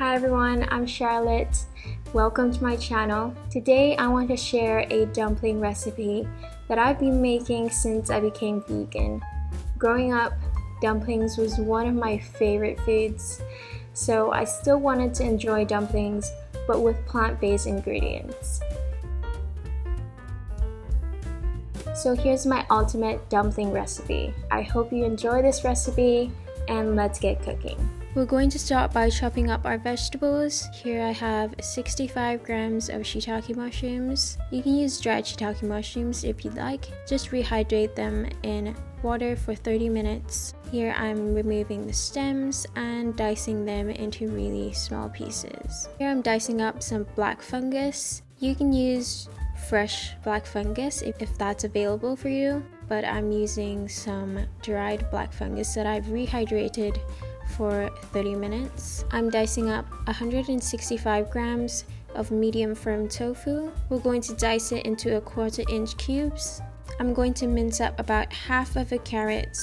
Hi everyone, I'm Charlotte. Welcome to my channel. Today I want to share a dumpling recipe that I've been making since I became vegan. Growing up, dumplings was one of my favorite foods, so I still wanted to enjoy dumplings but with plant-based ingredients. So here's my ultimate dumpling recipe. I hope you enjoy this recipe and let's get cooking. We're going to start by chopping up our vegetables. Here I have 65 grams of shiitake mushrooms. You can use dried shiitake mushrooms if you'd like. Just rehydrate them in water for 30 minutes. Here I'm removing the stems and dicing them into really small pieces. Here I'm dicing up some black fungus. You can use fresh black fungus if that's available for you, but I'm using some dried black fungus that I've rehydrated for 30 minutes. I'm dicing up 165 grams of medium firm tofu. We're going to dice it into 1/4 inch cubes. I'm going to mince up about half of a carrot,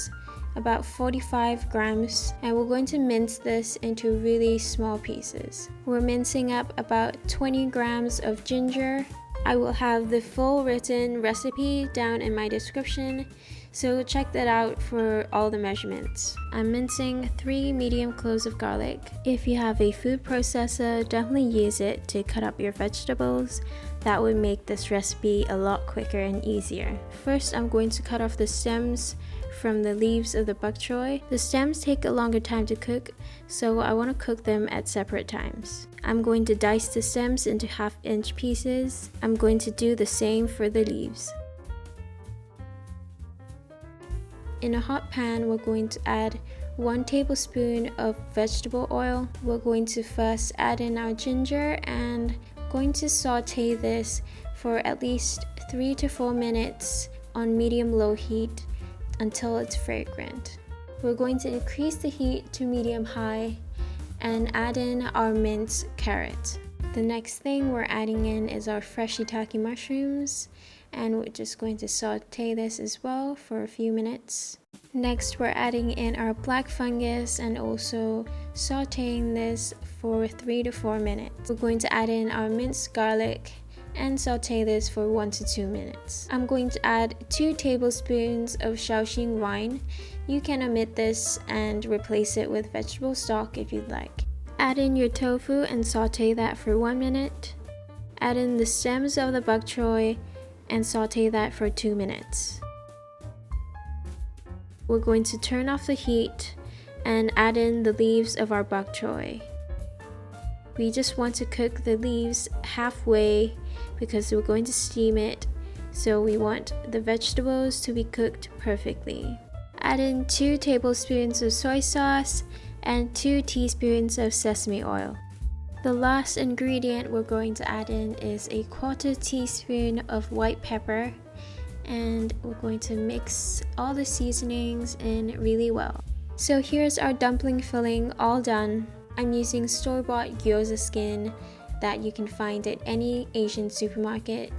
about 45 grams, and we're going to mince this into really small pieces. We're mincing up about 20 grams of ginger. I will have the full written recipe down in my description, so check that out for all the measurements. I'm mincing 3 medium cloves of garlic. If you have a food processor, definitely use it to cut up your vegetables. That would make this recipe a lot quicker and easier. First, I'm going to cut off the stems from the leaves of the bok choy. The stems take a longer time to cook, so I want to cook them at separate times. I'm going to dice the stems into 1/2 inch pieces. I'm going to do the same for the leaves. In a hot pan, we're going to add 1 tablespoon of vegetable oil. We're going to first add in our ginger and going to saute this for at least 3 to 4 minutes on medium-low heat until it's fragrant. We're going to increase the heat to medium-high and add in our minced carrot. The next thing we're adding in is our fresh shiitake mushrooms, and we're just going to saute this as well for a few minutes. Next, we're adding in our black fungus and also sauteing this for 3 to 4 minutes. We're going to add in our minced garlic and saute this for 1 to 2 minutes. I'm going to add 2 tablespoons of Shaoxing wine. You can omit this and replace it with vegetable stock if you'd like. Add in your tofu and saute that for 1 minute. Add in the stems of the bok choy and saute that for 2 minutes. We're going to turn off the heat and add in the leaves of our bok choy. We just want to cook the leaves halfway because we're going to steam it, so we want the vegetables to be cooked perfectly. Add in 2 tablespoons of soy sauce and 2 teaspoons of sesame oil. The last ingredient we're going to add in is 1/4 teaspoon of white pepper, and we're going to mix all the seasonings in really well. So here's our dumpling filling all done. I'm using store-bought gyoza skin that you can find at any Asian supermarket,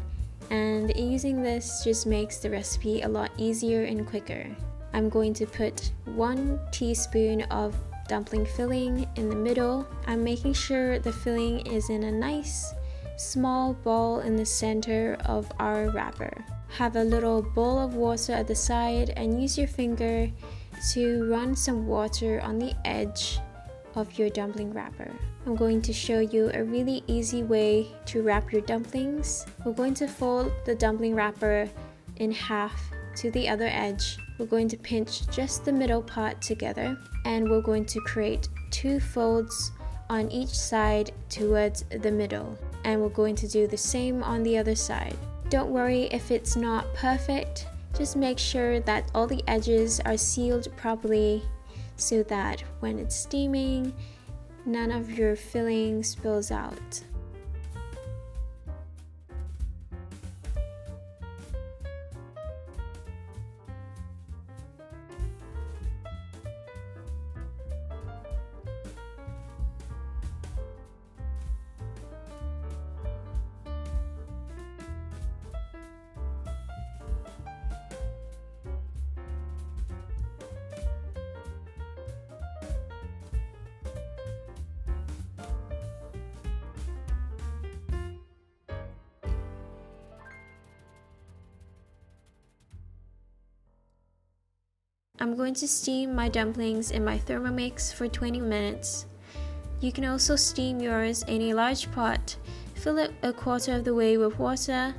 and using this just makes the recipe a lot easier and quicker. I'm going to put 1 teaspoon of dumpling filling in the middle. I'm making sure the filling is in a nice small ball in the center of our wrapper. Have a little bowl of water at the side and use your finger to run some water on the edge of your dumpling wrapper. I'm going to show you a really easy way to wrap your dumplings. We're going to fold the dumpling wrapper in half to the other edge. We're going to pinch just the middle part together, and we're going to create 2 folds on each side towards the middle, and we're going to do the same on the other side. Don't worry if it's not perfect, just make sure that all the edges are sealed properly so that when it's steaming, none of your filling spills out. I'm going to steam my dumplings in my Thermomix for 20 minutes. You can also steam yours in a large pot. Fill it a quarter of the way with water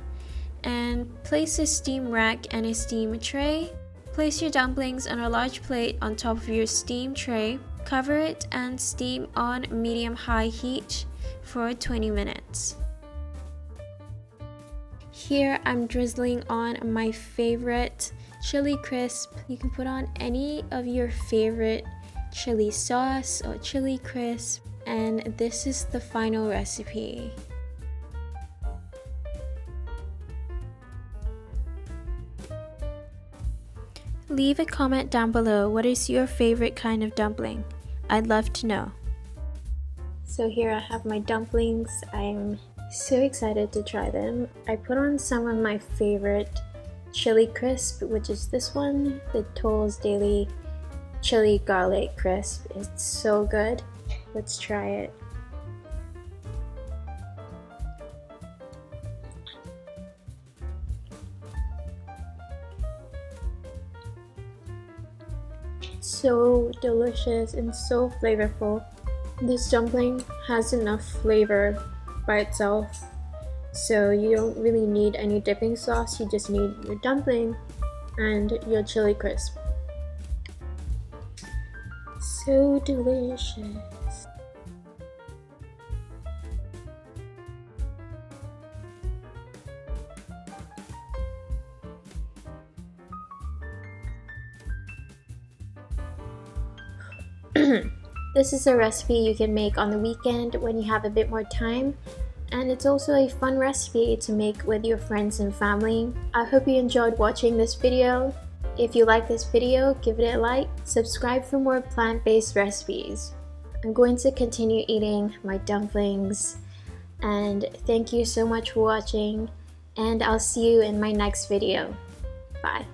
and place a steam rack and a steam tray. Place your dumplings on a large plate on top of your steam tray. Cover it and steam on medium-high heat for 20 minutes. Here I'm drizzling on my favorite chili crisp. You can put on any of your favorite chili sauce or chili crisp, and this is the final recipe. Leave a comment down below. What is your favorite kind of dumpling? I'd love to know. So here I have my dumplings. I'm so excited to try them. I put on some of my favorite chili crisp, which is this one, the Toll's Daily Chili Garlic Crisp. It's so good. Let's try it. So delicious and so flavorful. This dumpling has enough flavor by itself, so you don't really need any dipping sauce. You just need your dumpling and your chili crisp. So delicious. This is a recipe you can make on the weekend when you have a bit more time, and it's also a fun recipe to make with your friends and family. I hope you enjoyed watching this video. If you like this video, give it a like, subscribe for more plant-based recipes. I'm going to continue eating my dumplings, and thank you so much for watching, and I'll see you in my next video. Bye.